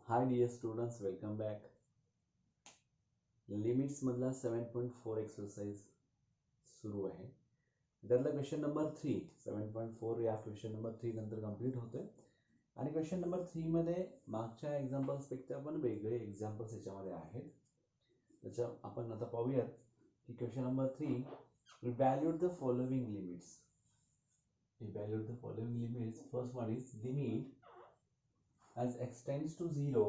Hi dear students, welcome back. Limits मधला 7.4 exercise सुरू आहे. त्यातला क्वेश्चन नंबर 3 7.4 या क्वेश्चन नंबर 3 नंतर कंप्लीट होतोय. आणि क्वेश्चन नंबर 3 मध्ये मागच्या एक्झाम्पल्सपेक्षा पण वेगळे एक्झाम्पल्स याच्यामध्ये आहेत. त्याच्या आपण आता पाहूयात की question number 3, evaluate the following limits. Evaluate the following limits. First one is limit as x tends to 0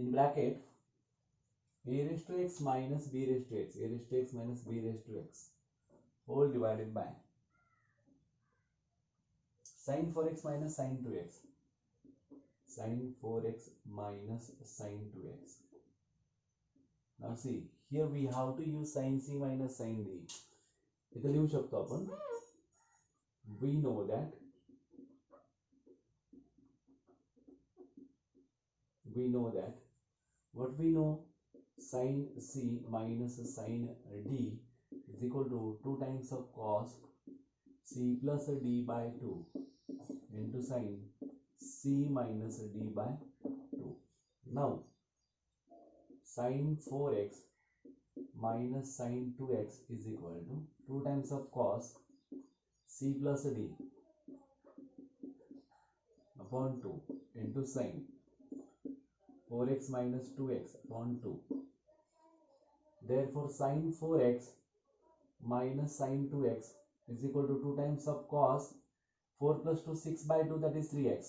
in bracket a raised to x minus b raised to x, a raised to x minus b raised to x whole divided by sin 4x minus sin 2x, sin 4x minus sin 2x. Now see, here we have to use sin c minus sin d. इथे लिहू शकतो आपण. We know that what we know, sin c minus sin d is equal to 2 times of cos c plus d by 2 into sin c minus d by 2. Now sin 4x minus sin 2x is equal to 2 times of cos c plus d upon 2 into sin 4x minus 2x upon 2. Therefore sin 4x minus sin 2x is equal to 2 times of cos 4 plus 2 6 by 2, that is 3x,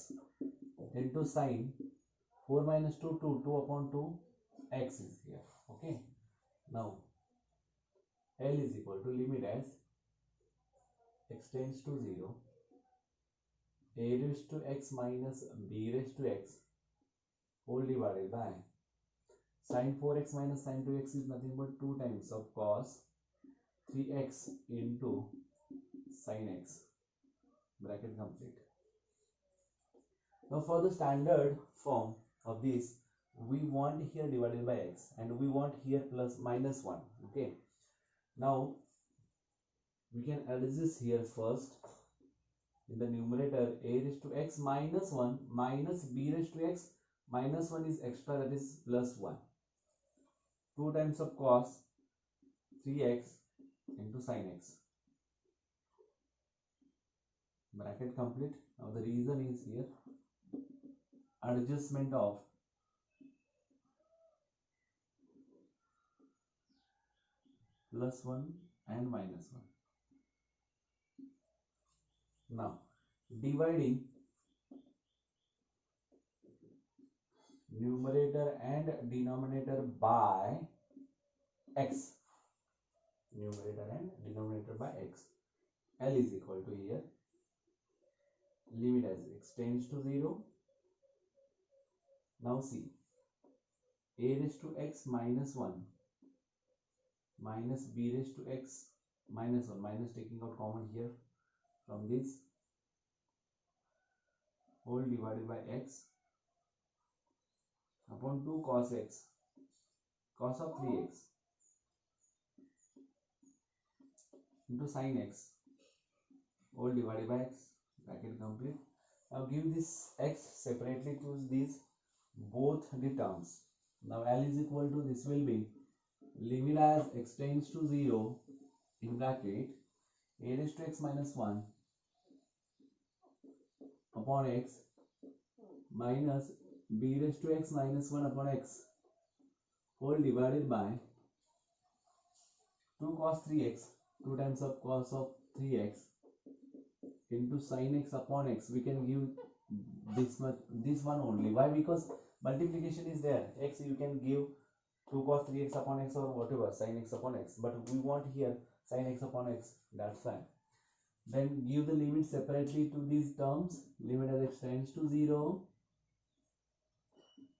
into sin 4 minus 2 2 upon 2 x is here. Okay, now L is equal to limit as x tends to 0 a raised to x minus b raised to x whole divided by sin 4x minus sin 2x is nothing but 2 times of cos 3x into sin x, bracket complete. Now for the standard form of this, we want here divided by x and we want here plus minus 1. Okay, now we can add this here first. In the numerator, a raised to x minus 1 minus b raised to x minus 1 is extra, that is plus 1. 2 times of cos 3x into sin x, bracket complete. Now the reason is here adjustment of plus 1 and minus 1. Now dividing numerator and denominator by x, numerator and denominator by x. L is equal to here limit as x tends to 0. Now see, a raised to x minus 1 minus b raised to x minus 1, minus taking out common here from this, whole divided by x upon 2 cos x, cos of 3x into sin x whole divided by x, bracket complete. Now give this x separately to these both the terms. Now L is equal to, this will be limit as x tends to 0 in bracket a raised to x minus 1 upon x minus b raised to x minus 1 upon x whole divided by 2 cos 3x, 2 times of cos of 3x into sin x upon x. We can give this much, this one only. Why? Because multiplication is there. X you can give 2 cos 3x upon x or whatever, sin x upon x, but we want here sin x upon x, that's why. Then give the limit separately to these terms. Limit as x tends to 0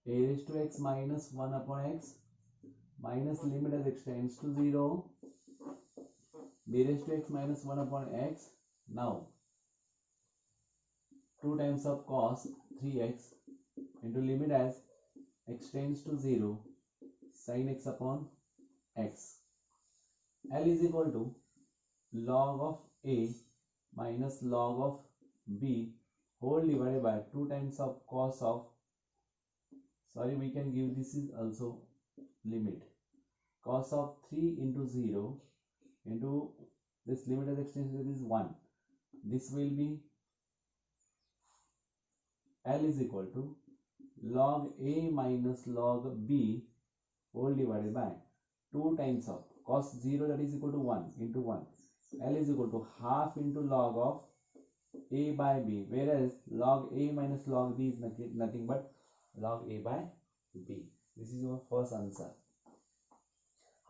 a raised to x minus 1 upon x minus limit as x tends to 0 b raised to x minus 1 upon x. Now 2 times of cos 3x into limit as x tends to 0 sin x upon x. L is equal to log of a minus log of b whole divided by 2 times of cos of, sorry, we can give this is also limit, cos of 3 into 0 into this limit as extension is 1. This will be L is equal to log A minus log B whole divided by 2 times of cos 0 that is equal to 1 into 1. L is equal to half into log of A by B, whereas log A minus log B is nothing but log A by B. This is your first answer.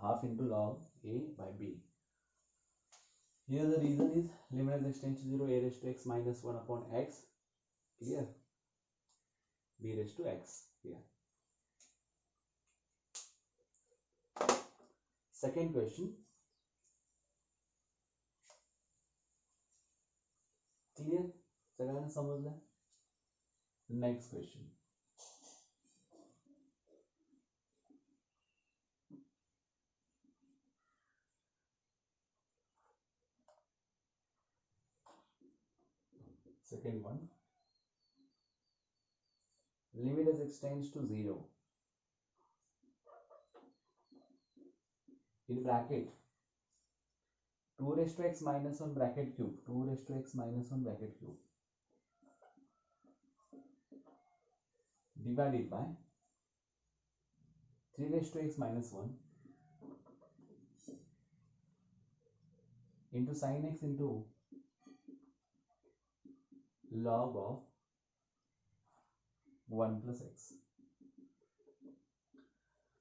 Half into log A by B. Here the reason is limit as extends to 0 a raised to x minus 1 upon x. Here b raised to x. Here. Second question. Clear? सगळ्यांना समजलं? Next question. Second one. Limit as extends to 0. In bracket 2 raised to x minus 1 bracket cube, 2 raised to x minus 1 bracket cube divided by 3 raised to x minus 1 into sin x into log of 1 plus x.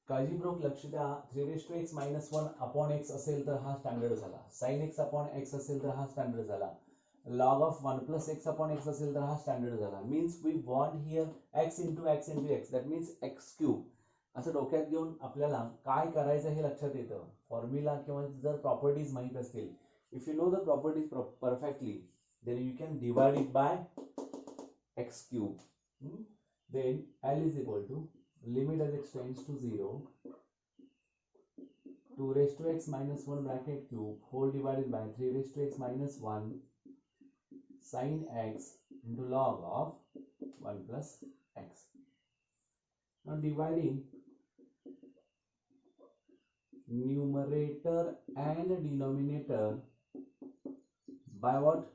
काळजीपूर्वक लक्ष द्या. 3 raised to x minus 1 upon x असेल तर हा standard झाला. sin x upon x असेल तर हा स्टँडर्ड झाला. log of 1 plus x upon x असेल तर हा स्टँडर्ड झाला. Means we want here x into x into x, that means x cube. असं डोक्यात घेऊन आपल्याला काय करायचं हे लक्षात येतं. फॉर्म्युला किंवा जर प्रॉपर्टीज माहित असतील, if you know the properties perfectly, then you can divide it by x cube. Then L is equal to limit as extends to 0 2 raised to x minus 1 bracket cube whole divided by 3 raised to x minus 1 sin x into log of 1 plus x. Now dividing numerator and denominator by what?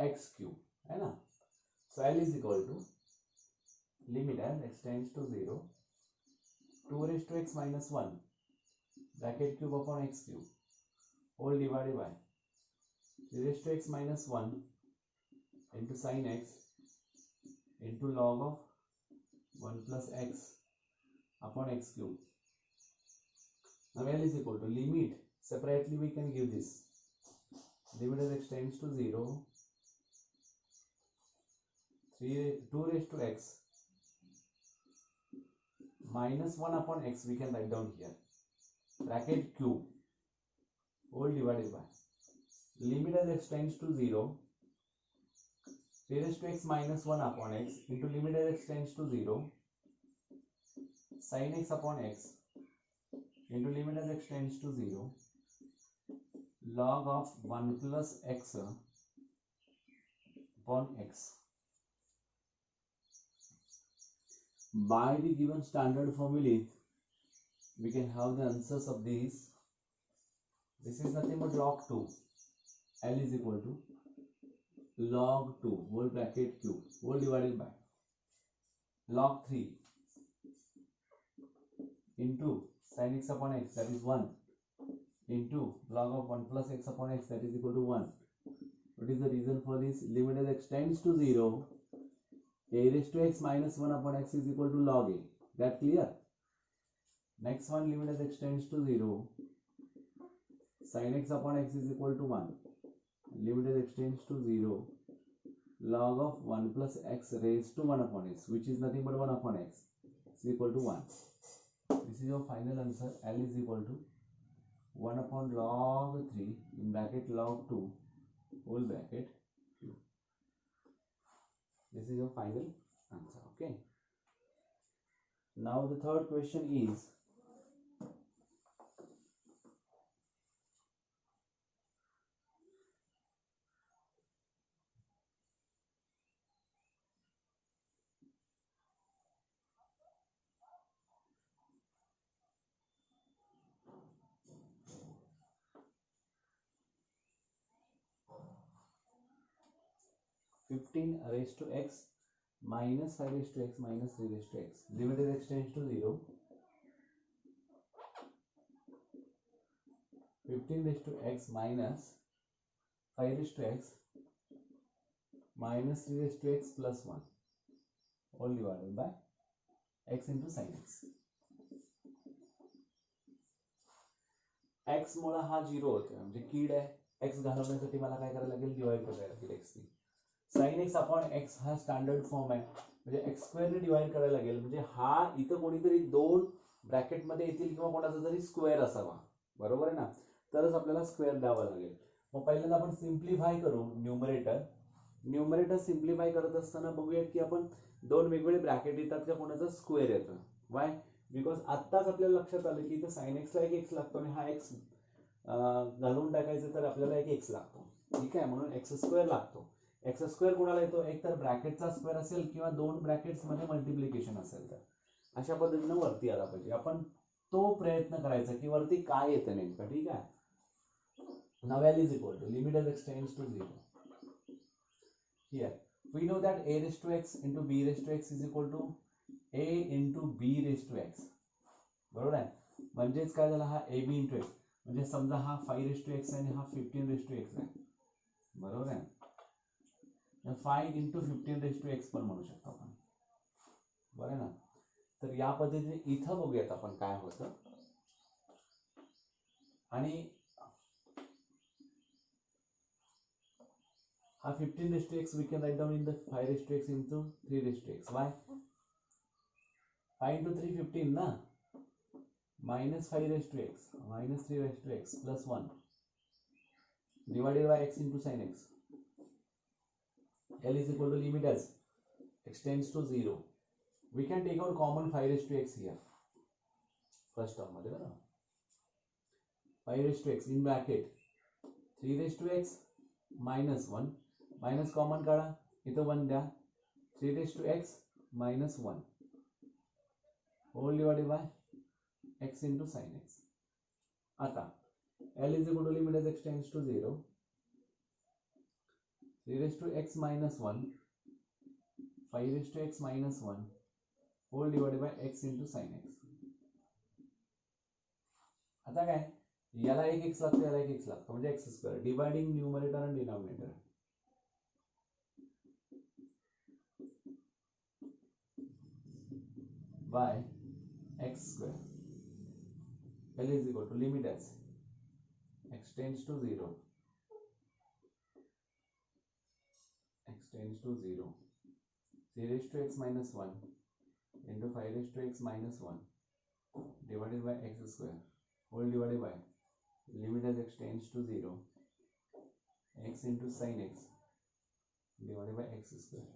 X cube, है ना? So L is equal to limit as extends to 0 2 raised to x minus 1 bracket cube upon x cube whole divided by 3 raised to x minus 1 into sin x into log of 1 plus x upon x cube. Now L is equal to limit, separately we can give this, limit as extends to 0 2 raised to x minus 1 upon x, we can write down here, bracket cube whole divided by limit as extends to 0 3 raised to x minus 1 upon x into limit as extends to 0 sin x upon x into limit as extends to 0 log of 1 plus x upon x. By the given standard formula, we can have the answers of these. This is nothing but log 2. L is equal to log 2 whole bracket cube whole divided by log 3 into sin x upon x, that is 1, into log of 1 plus x upon x, that is equal to 1. What is the reason for this? Limit as extends to 0 a raised to x minus 1 upon x is equal to log a. That clear? Next one, limit as extends to 0 sin x upon x is equal to 1. Limit as extends to 0 log of 1 plus x raised to 1 upon x, which is nothing but 1 upon x, is equal to 1. This is your final answer. L is equal to 1 upon log 3 in bracket log 2 whole bracket cube. This is your final answer. Okay. Now the third question is, 15 raised to x minus 5 raised to x minus 3 raised to x. Limit is extends to 0. 15 raised to x minus 5 raised to x minus 3 raised to x plus 1 all divided by x into sin x. x मुळे हा 0 होतोय म्हणजे कीड आहे x घालवण्यासाठी मला काय करायला लागेल डिवाइड करायला लागेल x नी. sin x अपॉन x हा स्टँडर्ड फॉर्म आहे म्हणजे x स्क्वेअर ने डिवाइड करायला लागेल म्हणजे हा इथं कोणीतरी दोन ब्रॅकेट मध्ये येतील किंवा कोणाचा तरी स्क्वेअर असावा बरोबर आहे ना तरच आपल्याला स्क्वेअर द्यावा लागेल. मग पहिल्यांदा आपण सिम्प्लिफाय करू न्यूमरेटर सिम्प्लिफाय करत असताना बघूयात की आपण दोन वेगवेगळे ब्रॅकेट येतात का कोणाचा स्क्वेअर येतो. वाय बिकॉज आत्ताच आपल्याला लक्षात आलं की इथं साइन एक्सला एक एक्स लागतो आणि हा एक्स घालून टाकायचं तर आपल्याला एक एक्स लागतो ठीक आहे म्हणून एक्स स्क्वेअर लागतो. एक्स स्क्वेअर कोणाला येतो एक तर ब्रॅकेटचा स्क्वेअर असेल किंवा दोन ब्रॅकेट्स मध्ये मल्टिप्लिकेशन असेल तर अशा पद्धतीनं वरती आला पाहिजे. आपण तो प्रयत्न करायचा की वरती काय येतं नेमकं ठीक आहे. Now L is equal to limit as x tends to 0. Here we know that a raised to x into b raised to x is equal to a into b raised to x बरोबर आहे म्हणजेच काय झाला हा ab into x म्हणजे समजा हा 5 raised to x आणि हा 15 raised to x आहे बरोबर आहे 5 into 15 raised to x पण म्हणू शकतो आपण बरोबर आहे ना. तर या पद्धतीने इथं बघूयात आपण काय होतं आणि हा 15 raised to x we can write down in the 5 raised to x into 3 raised to x. Why? 5 into 3 15 ना minus 5 raised to x minus 3 raised to x plus 1 divided by x into sin x. L is equal to limit as x tends to 0. We can take out common 5 raised to x here. First term मध्ये बरं 5 raised to x in bracket 3 raised to x minus 1 minus common काढा इथं 1 द्या 3 raised to x minus 1 whole divided by x into sin x. आता L is equal to limit as x tends to 0 3 raised to x minus 1 5 raised to x minus 1 whole divided by x into sin x. आता काय याला एक x लागतो याला एक x लागतो म्हणजे x स्क्वेअर डिवाइडिंग न्यूमरेटर आणि denominator by x square. L is equal to limit as x tends to 0 x tends to 0 3 raised to x minus 1 into 5 raised to x minus 1 divided by x square whole divided by limit as x tends to 0 x into sin x divided by x square.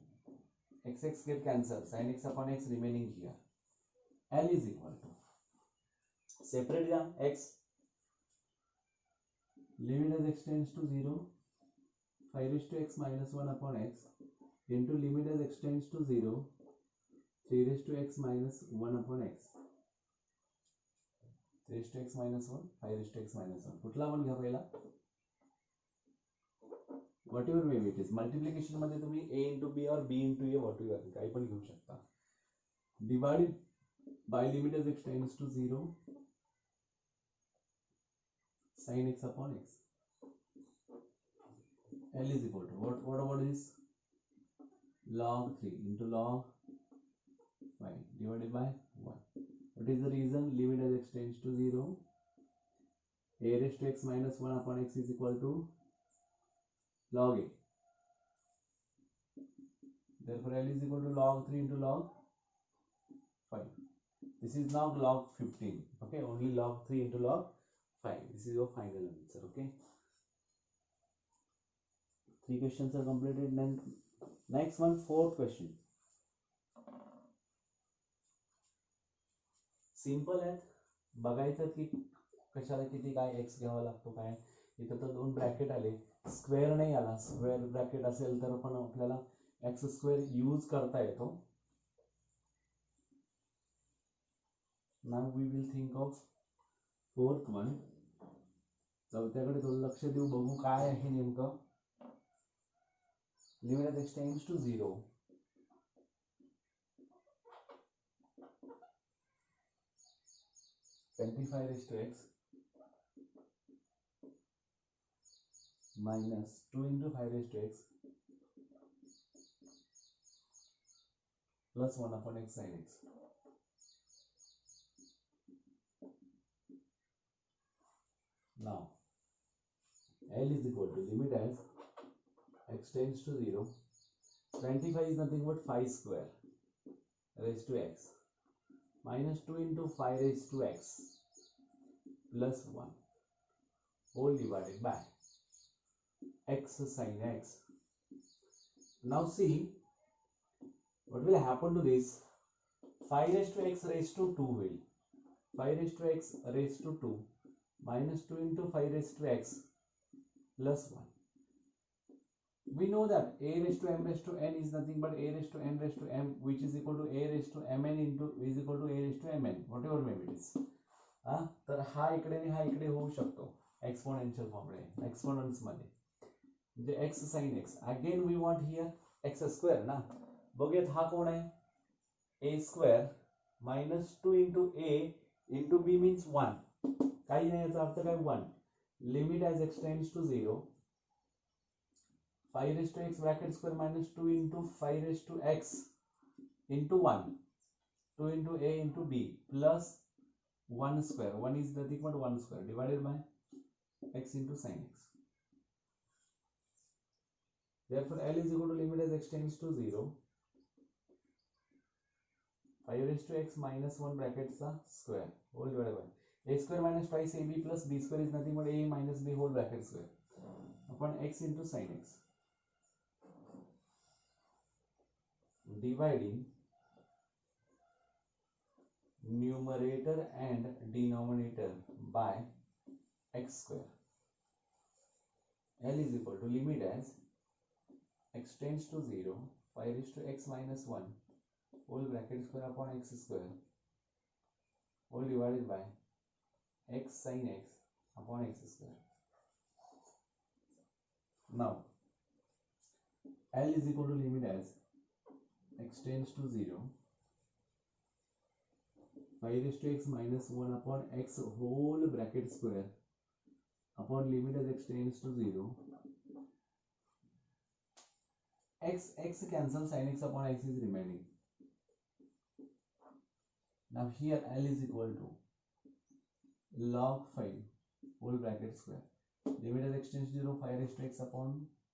X get cancelled sin x upon x remaining here. L is equal to separate the x limit as x tends to 0 5 raised to x minus 1 upon x into limit as x tends to 0 3 raised to x minus 1 upon x 3 raised to x minus 1 5 raised to x minus 1 कुठला पण घ्या पहिला whatever may be it is multiplication मध्ये तुम्ही a into b or b into a whatever काही पण घेऊ शकता divided by limit as x tends to 0 sin x upon x. L is equal to what about this log 3 into log 5 divided by 1. What is the reason limit as x tends to 0 a raised to x minus 1 upon x is equal to log a. Therefore L is equal to log 3 into log 5. This is now log 15. Okay, only log 3 into log 5. This is your final answer. Okay. 3 questions are completed. Then next one, 4th question. Simple आहे बघायचं की कशाला किती काय x घ्यावा लागतो काय इथं तर दोन ब्रॅकेट आले स्क्वेअर नाही आला स्क्वेअर ब्रॅकेट असेल तर पण आपल्याला x स्क्वेअर यूज करता येतो. Now we will think of 4th one. चौथ्याकडे थोडं लक्ष देऊ बघू काय आहे नेमकं limit as x tends to 0, raised to x minus 2 into 5 raised to x plus 1 upon x sin x. Now L is equal to limit as x tends to 0. 25 is nothing but 5 square raised to x minus 2 into 5 raised to x plus 1 whole divided by x sin x. Now see what will happen to this. 5 raised to x raised to 2 will 5 raised to x raised to 2 minus 2 into 5 raised to x plus 1. We know that a raised to m raised to n is nothing but a raised to n raised to m, which is equal to a raised to mn into is equal to a raised to mn, whatever maybe it is. तर हा इकडे आणि हा इकडे होऊ शकतो exponential फॉर्ममध्ये exponents मध्ये म्हणजे x sin x. Again we want here x square ना. बघूयात हा कोण आहे a square minus 2 into a into b means 1. काही नाही याचा अर्थ काय 1. Limit as x tends to 0 5 raised to x bracket square minus 2 into 5 raised to x into 1 2 into a into b plus 1 square 1 is nothing but 1 square divided by x into sin x. Therefore L is equal to limit as x tends to 0 5 raised to x minus 1 brackets square whole divided by a square minus twice ab plus b square is nothing but a minus b whole bracket square upon x into sin x, dividing numerator and denominator by x square. L is equal to limit as x tends to 0 5 raised to x minus 1 whole bracket square upon x square whole divided by x sin x upon x square. Now L is equal to limit as x tends to 0 5 raised to x minus 1 upon x whole bracket square upon limit as x tends to 0 x cancel sin x upon x is remaining. Now here L is equal to log 5 whole bracket square limit as x tends to 0 5 raised to x upon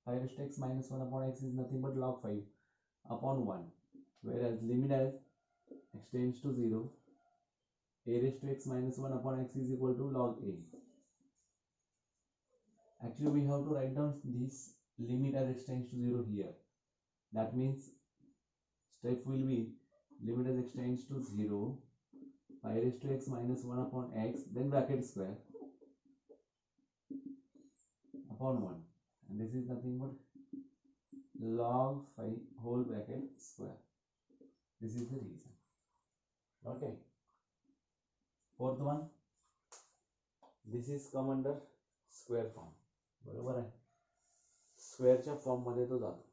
5 raised to x minus 1 upon x is nothing but log 5 upon 1, whereas limit as x tends to 0 a raised to x minus 1 upon x is equal to log a. Actually we have to write down this limit as x tends to 0 here. That means step will be limit as x tends to 0 5 raised to x minus 1 upon x then bracket square upon 1, and this is nothing but log 5 whole bracket square. This is the reason. Okay, fourth one, this is come under square form. बरोबर आहे. स्क्वेअरच्या form मध्ये तो जातो.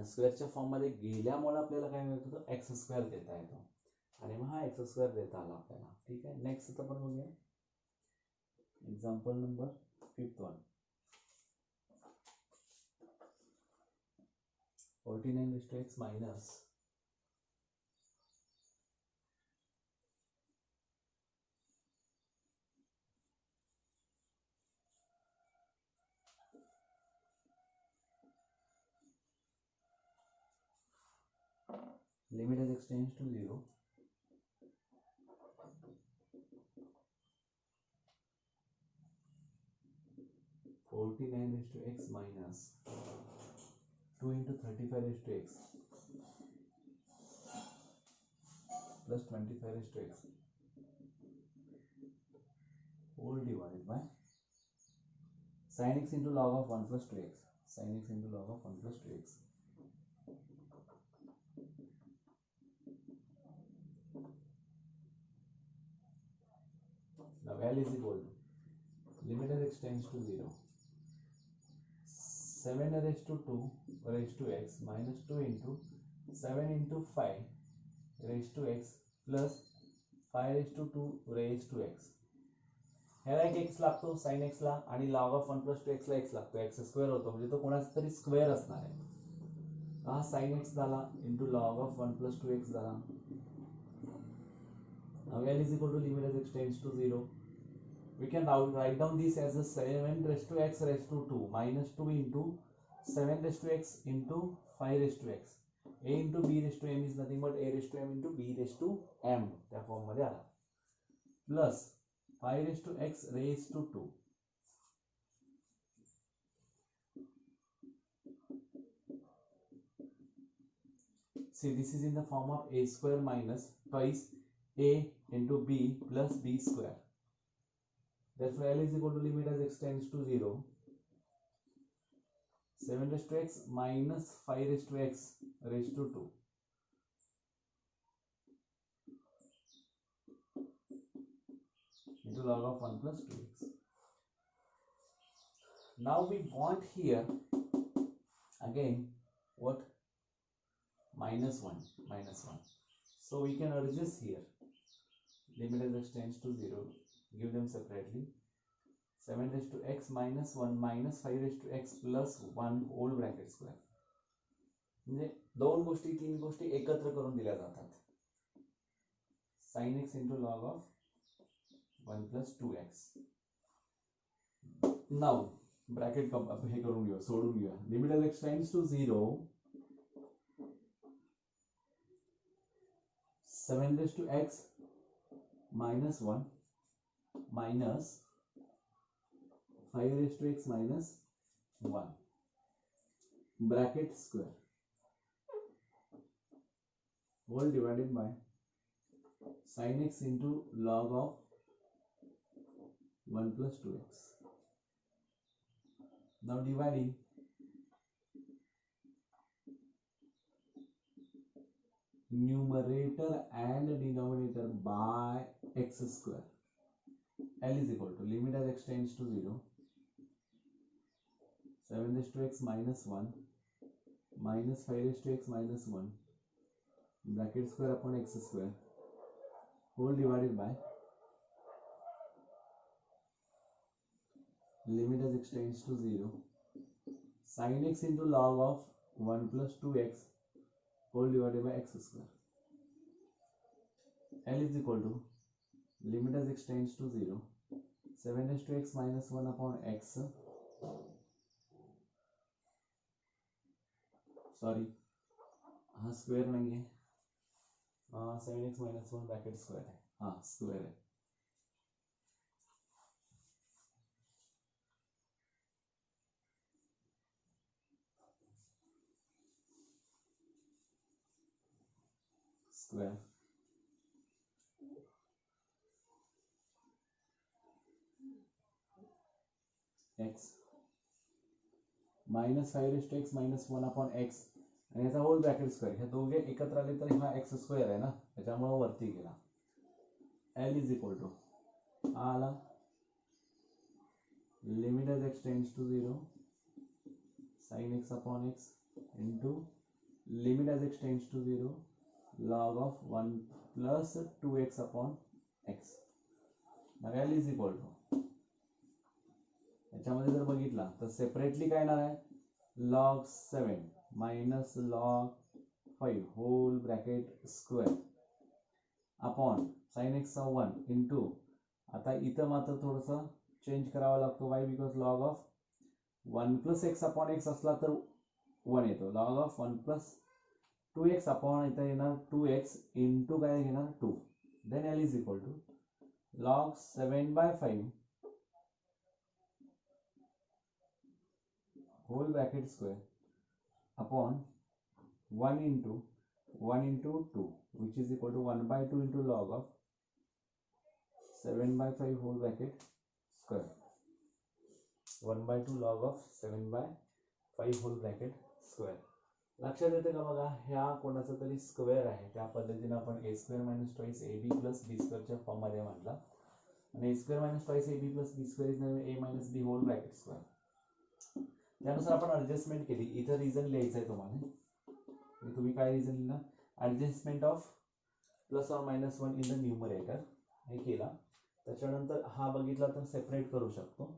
स्क्वेअरच्या form मध्ये गेल्यामुळे आपल्याला काय मिळतं तर एक्स स्क्वेअर देता येतो आणि मग हा एक्स स्क्वेअर देता आला आपल्याला. ठीक आहे, नेक्स्ट आपण बघूया example number 5th one. 49 raised to x minus 0 49 raised to x minus 2 into 35 raised to x plus 25 raised to x whole divided by sin x into log of 1 plus 2x, sin x into log of 1 plus 2x. Now L is equal to limit as x tends to 0 7 raised to 2 raised to x minus 2 into 7 into 5 raised to x plus 5 raised to 2 raised to x. ह्याला एक x लागतो sin x ला आणि log of 1 plus 2x ला x लागतो, x square होतो म्हणजे तो कोणाचा तरी स्क्वेअर असणार आहे. हा sin x झाला into log of 1 plus 2x झाला. Now L is equal to limit as x tends to 0. We can write down this as a 7 raised to x raised to 2 minus 2 into 7 raised to x into 5 raised to x. A into b raised to m is nothing but a raised to m into b raised to m त्या form मध्ये आला. Plus 5 raised to x raised to 2. See, this is in the form of a square minus twice a into b plus b square. Therefore, L is equal to limit as x tends to 0. 7 raised to x minus 5 raised to x raised to 2. Into log of 1 plus 2x. Now we want here again what? Minus 1. So we can adjust here. Limit as x tends to 0. Give them separately. 7 raised to x minus 1 minus 5 raised to x plus 1 whole bracket square. म्हणजे दोन गोष्टी तीन गोष्टी एकत्र करून दिल्या जातात. sin x into log of 1 plus 2x. Now bracket हे करून घेऊ, सोडून घेऊया. Limit as x tends to 0. 7 raised to x minus 1 minus 5 raised to x minus 1 bracket square whole divided by sin x into log of 1 plus 2x. Now dividing numerator and denominator by x square. L is equal to limit as x tends to 0. 7 raised to x minus 1 minus 5 raised to x minus 1 bracket square upon x square whole divided by limit as x tends to 0 sin x into log of 1 plus 2x whole divided by x square. L is equal to limit as x tends to 0 7 raised to x minus 1 upon x, sorry हाँ square नहीं है, 7x minus 1 bracket square है, हाँ square है. Square x minus 5 raised to x minus 1 upon x आणि याचा whole bracket square. हे दोघे एकत्र आले तर हा x स्क्वेअर आहे ना, त्याच्यामुळे वरती गेला. L is equal to हा आला limit as x tends to 0 sin x upon x into limit as x tends to 0 log of 1 plus 2x upon x. Now L is equal to याच्यामध्ये जर बघितला तर सेपरेटली काय येणार आहे, log 7 minus log 5 whole bracket square upon sin x चा 1 into आता इथं मात्र थोडंसं चेंज करावा लागतो. Why because log of 1 plus x upon x असला तर 1 येतो, log of 1 plus 2x upon इथं येणार 2x into काय घेणार 2. then L is equal to log 7 by 5 whole bracket square upon 1 into 2 which is equal to 1 by 2 into log of 7 by 5 whole bracket square. 1 by 2 log of 7 by 5 whole bracket square. लक्षात येते का बघा, ह्या कोणाचा तरी square आहे, त्या पद्धतीने आपण a square minus twice ab plus b square च्या फॉर्म मध्ये म्हटला. आणि a square minus twice ab plus b square is a minus b whole bracket square. त्यानुसार आपण ऍडजस्टमेंट केली. इथं रिझन लिहायचं आहे तुम्हाला. तुम्ही काय रिझन लिहिलं? Adjustment of plus or minus 1 in the numerator हे केला. त्याच्यानंतर हा बघितला तर सेपरेट करू शकतो.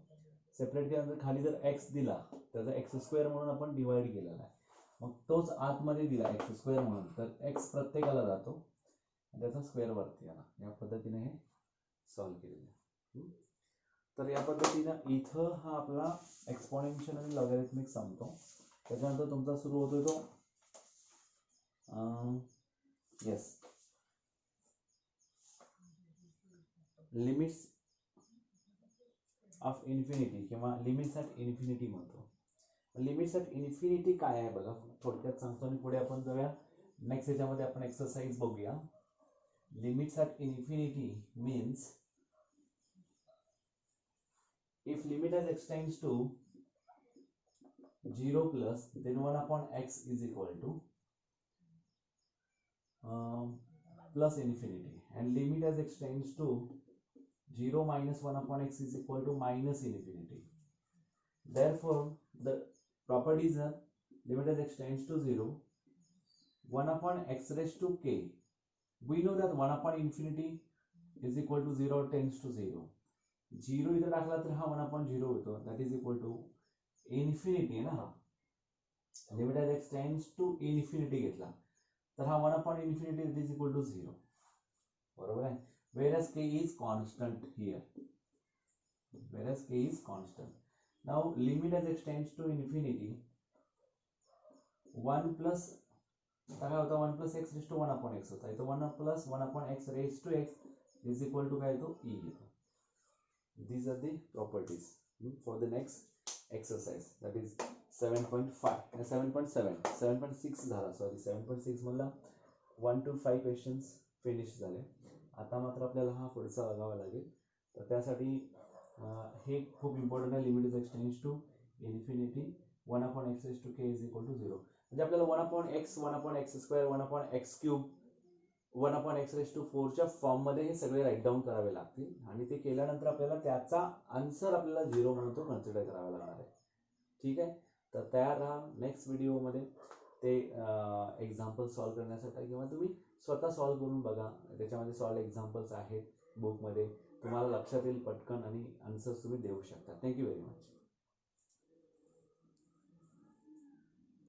सेपरेट केल्यानंतर खाली जर एक्स दिला त्याचा एक्स स्क्वेअर म्हणून आपण डिवाइड केलेला आहे. मग तोच आतमध्ये दिला एक्स स्क्वेअर म्हणून, तर एक्स प्रत्येकाला जातो त्याचा स्क्वेअर वरती आला. या पद्धतीने हे सॉल्व्ह केलेलं आहे. तर या पद्धतीनं इथं हा आपला एक्सपोनेन्शियल आणि लॉगॅरिथमिक संपतो. त्याच्यानंतर तुमचा सुरू होतो तो येस लिमिट्स ऑफ इन्फिनिटी किंवा लिमिट्स ॲट इन्फिनिटी म्हणतो. लिमिट्स ॲट इन्फिनिटी काय आहे बघा, थोडक्यात सांगतो आणि पुढे आपण जाऊया. नेक्स्ट याच्यामध्ये आपण एक्सरसाइज बघूया. Limits at infinity means if limit as extends to 0 plus then 1 upon x is equal to plus infinity, and limit as extends to 0 minus 1 upon x is equal to minus infinity. Therefore the properties are limit as extends to 0, 1 upon x raised to k. We know that 1 upon infinity is equal to 0 tends to 0. 0 इथं टाकला तर हा 1 upon 0 होतो, that is equal to infinity ना. हा limit as extends to infinity घेतला तर हा 1 upon infinity it is equal to 0. बरोबर आहे. whereas k is constant here. whereas k is constant. Now limit as extends to infinity 1 plus काय होता 1 plus x raised to 1 upon x होता. इथं 1 plus 1 upon x raised to x is equal to काय तो e येतो. These are the properties for the next exercise, that is 7.5 and 7.7 7.6 झाला, sorry 7.6 मधला 1 to 5 questions finish झाले. आता मात्र आपल्याला हा पुढचा बघावा लागेल. तर त्यासाठी हे खूप इम्पॉर्टंट आहे. Limit is extends to infinity 1 upon x raised to k is equal to 0. म्हणजे आपल्याला 1 upon x 1 upon x square 1 upon x cube 1 upon x raised to 4 च्या फॉर्म मध्ये हे सगळे राईट डाऊन करावे लागतील, आणि ते केल्यानंतर आपल्याला त्याचा आन्सर आपल्याला 0 म्हणून तो कन्सिडर करावा लागणार आहे. ठीक आहे. तर तयार राहा नेक्स्ट व्हिडिओमध्ये ते एक्झाम्पल सॉल्व्ह करण्यासाठी, किंवा तुम्ही स्वतः सॉल्व्ह करून बघा. त्याच्यामध्ये सॉल्व्ह एक्झाम्पल्स आहेत बुकमध्ये, तुम्हाला लक्षात येईल पटकन आणि आन्सर्स तुम्ही देऊ शकता. Thank you very much.